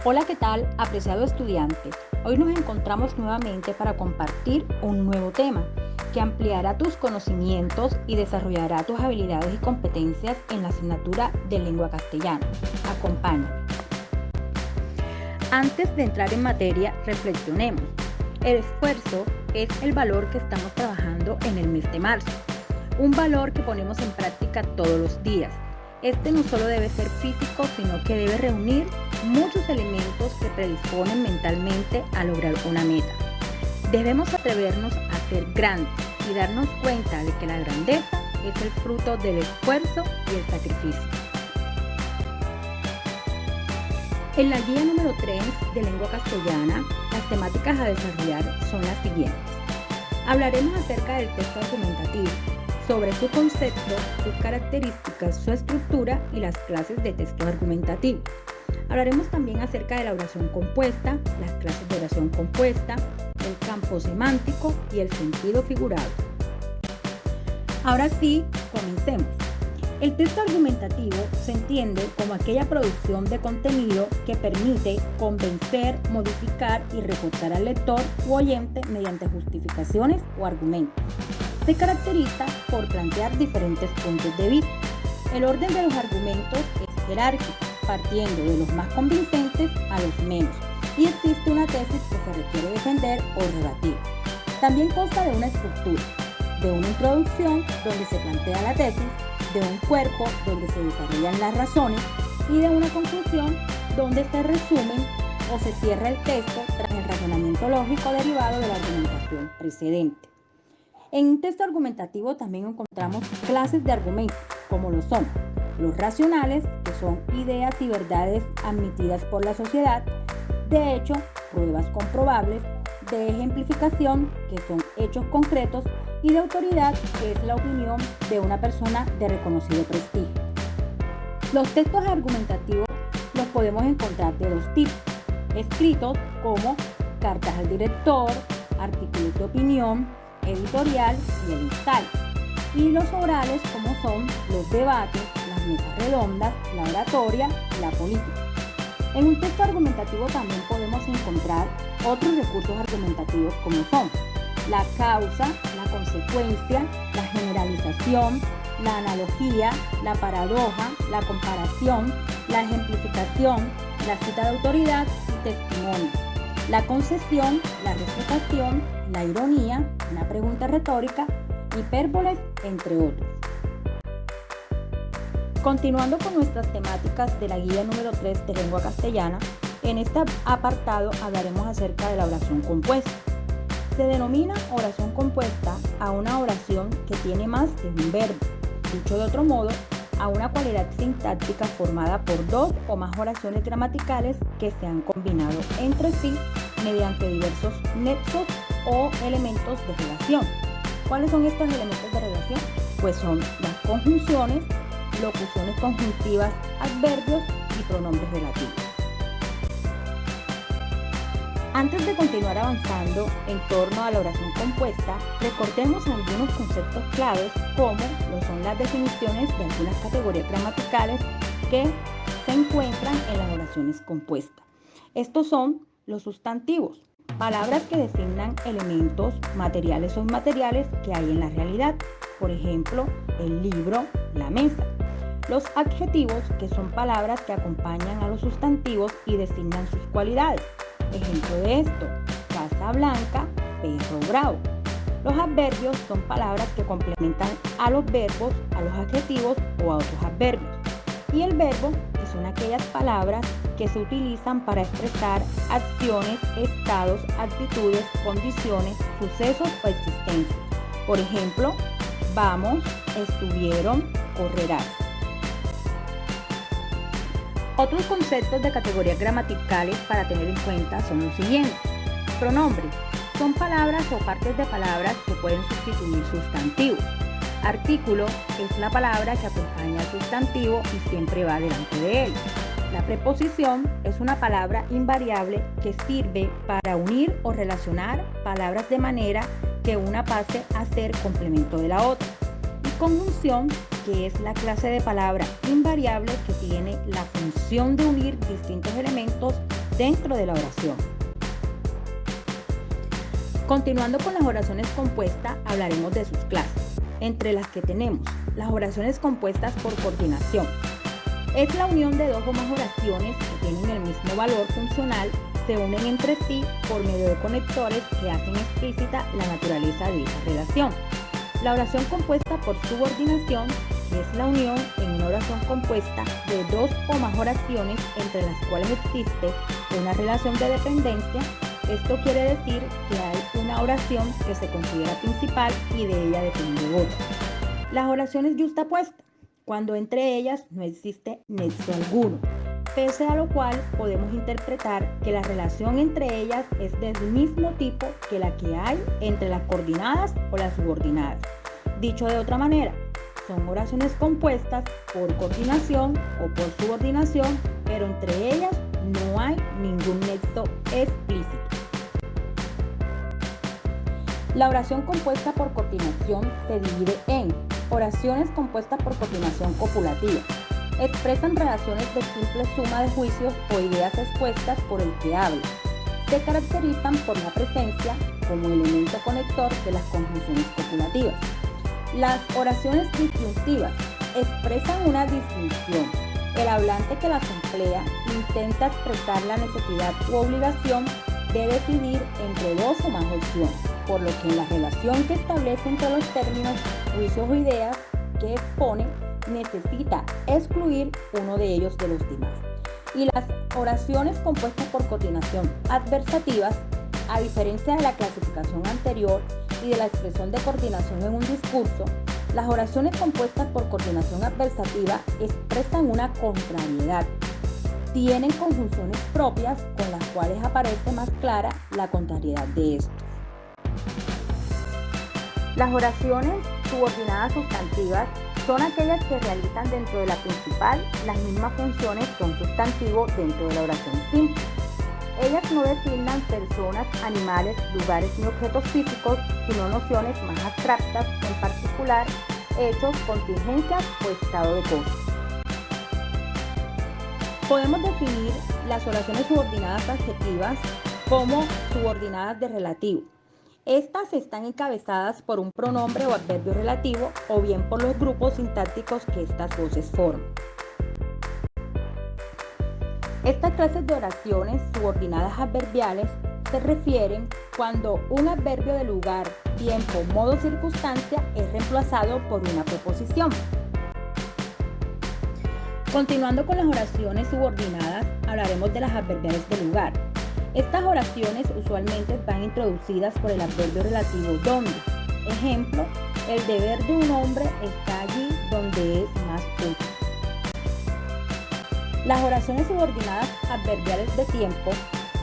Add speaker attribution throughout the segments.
Speaker 1: Hola, ¿qué tal, apreciado estudiante? Hoy nos encontramos nuevamente para compartir un nuevo tema que ampliará tus conocimientos y desarrollará tus habilidades y competencias en la asignatura de lengua castellana. Acompáñame. Antes de entrar en materia, reflexionemos. El esfuerzo es el valor que estamos trabajando en el mes de marzo, un valor que ponemos en práctica todos los días. Este no solo debe ser físico, sino que debe reunir muchos elementos que predisponen mentalmente a lograr una meta. Debemos atrevernos a ser grandes y darnos cuenta de que la grandeza es el fruto del esfuerzo y el sacrificio. En la guía número 3 de lengua castellana, las temáticas a desarrollar son las siguientes. Hablaremos acerca del texto argumentativo, sobre su concepto, sus características, su estructura y las clases de texto argumentativo. Hablaremos también acerca de la oración compuesta, las clases de oración compuesta, el campo semántico y el sentido figurado. Ahora sí, comencemos. El texto argumentativo se entiende como aquella producción de contenido que permite convencer, modificar y refutar al lector u oyente mediante justificaciones o argumentos. Se caracteriza por plantear diferentes puntos de vista. El orden de los argumentos es jerárquico, partiendo de los más convincentes a los menos, y existe una tesis que se requiere defender o rebatir. También consta de una estructura, de una introducción donde se plantea la tesis, de un cuerpo donde se desarrollan las razones y de una conclusión donde se resumen o se cierra el texto tras el razonamiento lógico derivado de la argumentación precedente. En un texto argumentativo también encontramos clases de argumentos, como lo son los racionales, que son ideas y verdades admitidas por la sociedad, de hecho, pruebas comprobables, de ejemplificación, que son hechos concretos, y de autoridad, que es la opinión de una persona de reconocido prestigio. Los textos argumentativos los podemos encontrar de dos tipos: escritos como cartas al director, artículos de opinión, editorial y el ensayo, y los orales como son los debates, las mesas redondas, la oratoria y la política. En un texto argumentativo también podemos encontrar otros recursos argumentativos como son la causa, la consecuencia, la generalización, la analogía, la paradoja, la comparación, la ejemplificación, la cita de autoridad y testimonio, la concesión, la refutación, la ironía, una pregunta retórica, hipérboles, entre otros. Continuando con nuestras temáticas de la guía número 3 de lengua castellana, en este apartado hablaremos acerca de la oración compuesta. Se denomina oración compuesta a una oración que tiene más de un verbo. Dicho de otro modo, a una cualidad sintáctica formada por dos o más oraciones gramaticales que se han combinado entre sí mediante diversos nexos o elementos de relación. ¿Cuáles son estos elementos de relación? Pues son las conjunciones, locuciones conjuntivas, adverbios y pronombres relativos. Antes de continuar avanzando en torno a la oración compuesta, recordemos algunos conceptos claves como lo son las definiciones de algunas categorías gramaticales que se encuentran en las oraciones compuestas. Estos son los sustantivos, palabras que designan elementos materiales o inmateriales que hay en la realidad, por ejemplo, el libro, la mesa. Los adjetivos, que son palabras que acompañan a los sustantivos y designan sus cualidades. Ejemplo de esto: casa blanca, perro bravo. Los adverbios son palabras que complementan a los verbos, a los adjetivos o a otros adverbios. Y el verbo, que son aquellas palabras que se utilizan para expresar acciones, estados, actitudes, condiciones, sucesos o existencias. Por ejemplo, vamos, estuvieron, correrás. Otros conceptos de categorías gramaticales para tener en cuenta son los siguientes. Pronombres son palabras o partes de palabras que pueden sustituir sustantivos. Artículo es la palabra que acompaña al sustantivo y siempre va delante de él. La preposición es una palabra invariable que sirve para unir o relacionar palabras de manera que una pase a ser complemento de la otra. Y conjunción, que es la clase de palabra invariable que tiene la función de unir distintos elementos dentro de la oración. Continuando con las oraciones compuestas, hablaremos de sus clases, entre las que tenemos las oraciones compuestas por coordinación. Es la unión de dos o más oraciones que tienen el mismo valor funcional, se unen entre sí por medio de conectores que hacen explícita la naturaleza de esa relación. La oración compuesta por subordinación es la unión en una oración compuesta de dos o más oraciones entre las cuales existe una relación de dependencia. Esto quiere decir que hay una oración que se considera principal y de ella depende otra. Las oraciones yuxtapuestas, cuando entre ellas no existe nexo alguno, pese a lo cual podemos interpretar que la relación entre ellas es del mismo tipo que la que hay entre las coordinadas o las subordinadas. Dicho de otra manera, son oraciones compuestas por coordinación o por subordinación, pero entre ellas no hay ningún nexo explícito. La oración compuesta por coordinación se divide en oraciones compuestas por coordinación copulativa. Expresan relaciones de simple suma de juicios o ideas expuestas por el que habla. Se caracterizan por la presencia como elemento conector de las conjunciones copulativas. Las oraciones disyuntivas expresan una distinción. El hablante que las emplea intenta expresar la necesidad u obligación de decidir entre dos o más opciones, por lo que en la relación que establece entre los términos, juicios o ideas que expone, necesita excluir uno de ellos de los demás. Y las oraciones compuestas por coordinación adversativas, a diferencia de la clasificación anterior y de la expresión de coordinación en un discurso, las oraciones compuestas por coordinación adversativa expresan una contrariedad. Tienen conjunciones propias con las cuales aparece más clara la contrariedad de esto. Las oraciones subordinadas sustantivas son aquellas que realizan dentro de la principal las mismas funciones que un sustantivo dentro de la oración simple. Ellas no designan personas, animales, lugares ni objetos físicos, sino nociones más abstractas, en particular hechos, contingencias o estado de cosas. Podemos definir las oraciones subordinadas adjetivas como subordinadas de relativo. Estas están encabezadas por un pronombre o adverbio relativo o bien por los grupos sintácticos que estas voces forman. Estas clases de oraciones subordinadas adverbiales se refieren cuando un adverbio de lugar, tiempo, modo, circunstancia es reemplazado por una preposición. Continuando con las oraciones subordinadas, hablaremos de las adverbiales de lugar. Estas oraciones usualmente van introducidas por el adverbio relativo donde. Ejemplo, el deber de un hombre está allí donde es más útil. Las oraciones subordinadas adverbiales de tiempo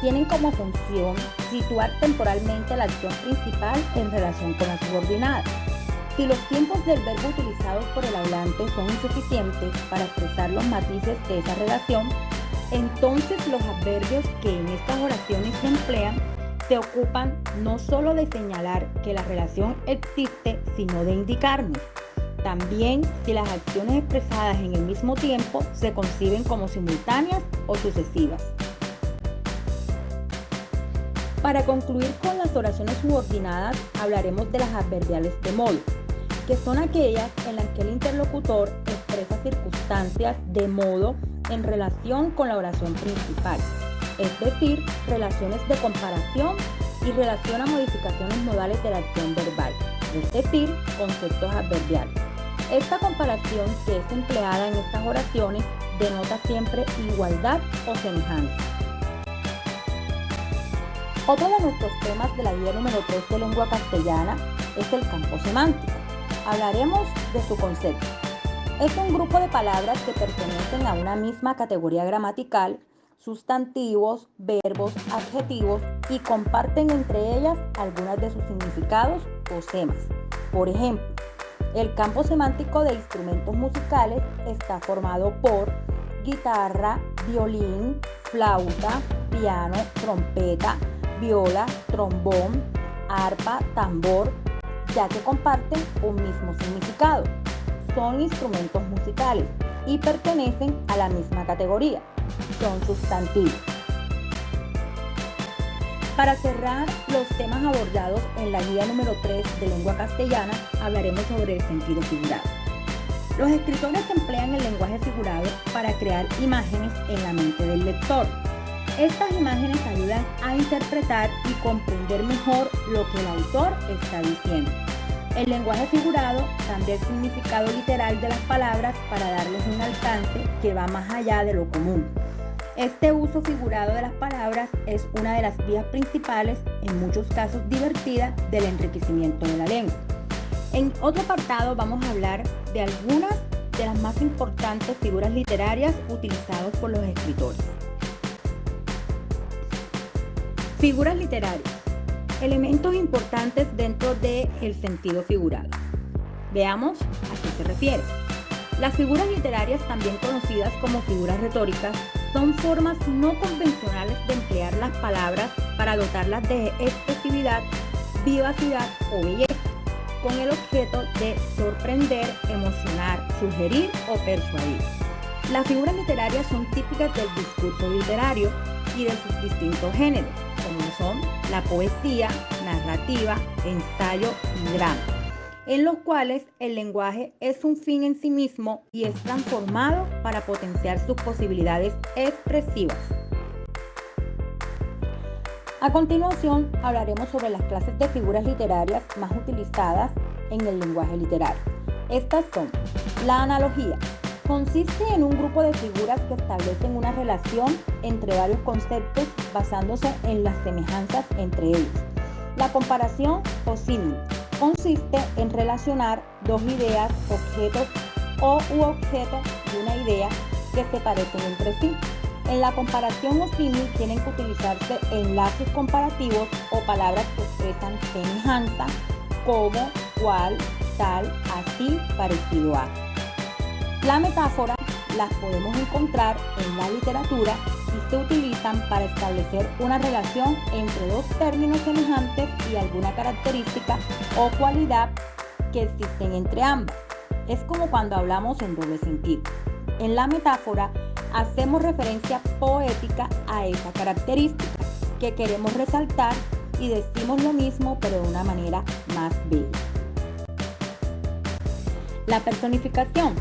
Speaker 1: tienen como función situar temporalmente la acción principal en relación con la subordinada. Si los tiempos del verbo utilizados por el hablante son insuficientes para expresar los matices de esa relación, entonces los adverbios que en estas oraciones se emplean se ocupan no solo de señalar que la relación existe, sino de indicarnos también si las acciones expresadas en el mismo tiempo se conciben como simultáneas o sucesivas. Para concluir con las oraciones subordinadas, hablaremos de las adverbiales de modo, que son aquellas en las que el interlocutor expresa circunstancias de modo en relación con la oración principal, es decir, relaciones de comparación y relaciona modificaciones modales de la acción verbal, es decir, conceptos adverbiales. Esta comparación que es empleada en estas oraciones denota siempre igualdad o semejanza. Otro de nuestros temas de la guía número 3 de lengua castellana es el campo semántico. Hablaremos de su concepto. Es un grupo de palabras que pertenecen a una misma categoría gramatical, sustantivos, verbos, adjetivos y comparten entre ellas algunas de sus significados o semas. Por ejemplo, el campo semántico de instrumentos musicales está formado por guitarra, violín, flauta, piano, trompeta, viola, trombón, arpa, tambor, ya que comparten un mismo significado. Son instrumentos musicales y pertenecen a la misma categoría. Son sustantivos. Para cerrar los temas abordados en la guía número 3 de lengua castellana, hablaremos sobre el sentido figurado. Los escritores emplean el lenguaje figurado para crear imágenes en la mente del lector. Estas imágenes ayudan a interpretar y comprender mejor lo que el autor está diciendo. El lenguaje figurado cambia el significado literal de las palabras para darles un alcance que va más allá de lo común. Este uso figurado de las palabras es una de las vías principales, en muchos casos divertida, del enriquecimiento de la lengua. En otro apartado vamos a hablar de algunas de las más importantes figuras literarias utilizadas por los escritores. Figuras literarias. Elementos importantes dentro del sentido figurado. Veamos a qué se refiere. Las figuras literarias, también conocidas como figuras retóricas, son formas no convencionales de emplear las palabras para dotarlas de expresividad, vivacidad o belleza, con el objeto de sorprender, emocionar, sugerir o persuadir. Las figuras literarias son típicas del discurso literario y de sus distintos géneros, como son la poesía, narrativa, ensayo y drama, en los cuales el lenguaje es un fin en sí mismo y es transformado para potenciar sus posibilidades expresivas. A continuación, hablaremos sobre las clases de figuras literarias más utilizadas en el lenguaje literario. Estas son: la analogía. Consiste en un grupo de figuras que establecen una relación entre varios conceptos basándose en las semejanzas entre ellos. La comparación o símil. Consiste en relacionar dos ideas, objetos u objetos de una idea que se parecen entre sí. En la comparación o símil tienen que utilizarse enlaces comparativos o palabras que expresan semejanza, como, cual, tal, así, parecido a. La metáfora las podemos encontrar en la literatura y se utilizan para establecer una relación entre dos términos semejantes y alguna característica o cualidad que existen entre ambas. Es como cuando hablamos en doble sentido. En la metáfora hacemos referencia poética a esa característica que queremos resaltar y decimos lo mismo pero de una manera más bella. La personificación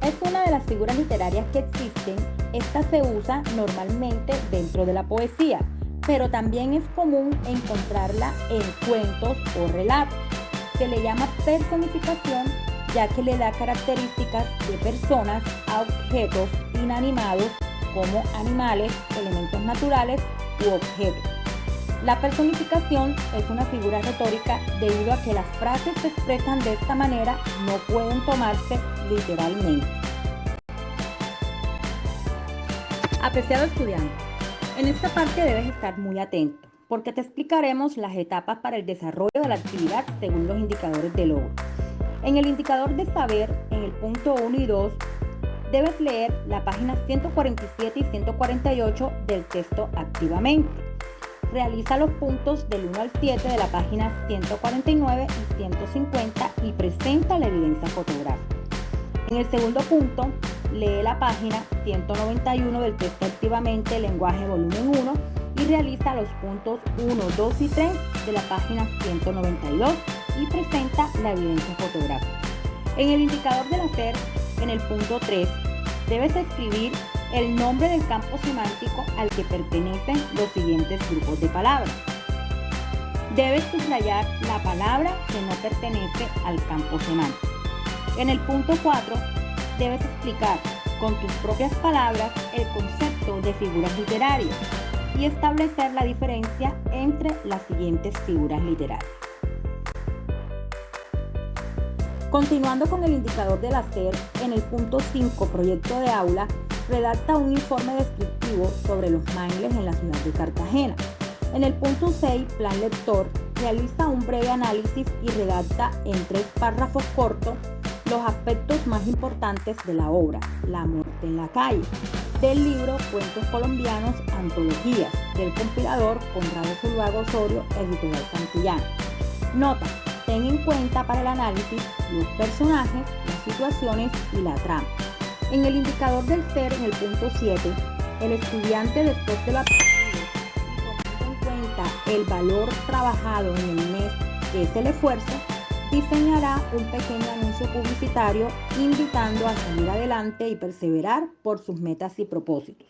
Speaker 1: es una de las figuras literarias que existen. Esta se usa normalmente dentro de la poesía, pero también es común encontrarla en cuentos o relatos. Se le llama personificación ya que le da características de personas a objetos inanimados como animales, elementos naturales u objetos. La personificación es una figura retórica debido a que las frases se expresan de esta manera, no pueden tomarse literalmente. Apreciado estudiante, en esta parte debes estar muy atento porque te explicaremos las etapas para el desarrollo de la actividad según los indicadores de logro. En el indicador de saber, en el punto 1 y 2, debes leer la página 147 y 148 del texto activamente. Realiza los puntos del 1 al 7 de la página 149 y 150 y presenta la evidencia fotográfica. En el segundo punto, lee la página 191 del texto activamente, lenguaje volumen 1, y realiza los puntos 1, 2 y 3 de la página 192 y presenta la evidencia fotográfica. En el indicador del hacer, en el punto 3, debes escribir el nombre del campo semántico al que pertenecen los siguientes grupos de palabras. Debes subrayar la palabra que no pertenece al campo semántico. En el punto 4, debes explicar con tus propias palabras el concepto de figuras literarias y establecer la diferencia entre las siguientes figuras literarias. Continuando con el indicador del hacer, en el punto 5, proyecto de aula, redacta un informe descriptivo sobre los mangles en la ciudad de Cartagena. En el punto 6, plan lector, realiza un breve análisis y redacta en 3 párrafos cortos los aspectos más importantes de la obra, La muerte en la calle, del libro Cuentos colombianos, antologías, del compilador Conrado Zuluaga Osorio, editorial Santillana. Nota: ten en cuenta para el análisis los personajes, las situaciones y la trama. En el indicador del ser, en el punto 7, el estudiante, después de la y tomando en cuenta el valor trabajado en el mes, que es el esfuerzo, diseñará un pequeño anuncio publicitario invitando a salir adelante y perseverar por sus metas y propósitos.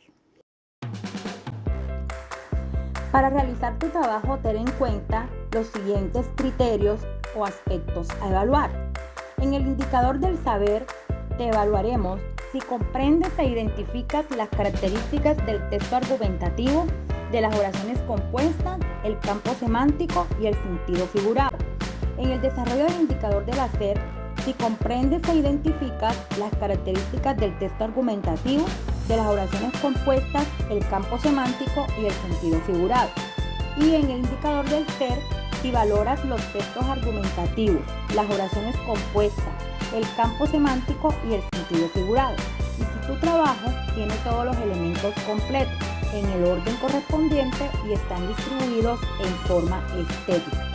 Speaker 1: Para realizar tu trabajo, ten en cuenta los siguientes criterios o aspectos a evaluar. En el indicador del saber, te evaluaremos si comprendes e identificas las características del texto argumentativo, de las oraciones compuestas, el campo semántico y el sentido figurado. En el desarrollo del indicador del hacer, si comprendes e identificas las características del texto argumentativo, de las oraciones compuestas, el campo semántico y el sentido figurado. Y en el indicador del ser, si valoras los textos argumentativos, las oraciones compuestas, el campo semántico y el sentido figurado. Y si tu trabajo tiene todos los elementos completos en el orden correspondiente y están distribuidos en forma estética.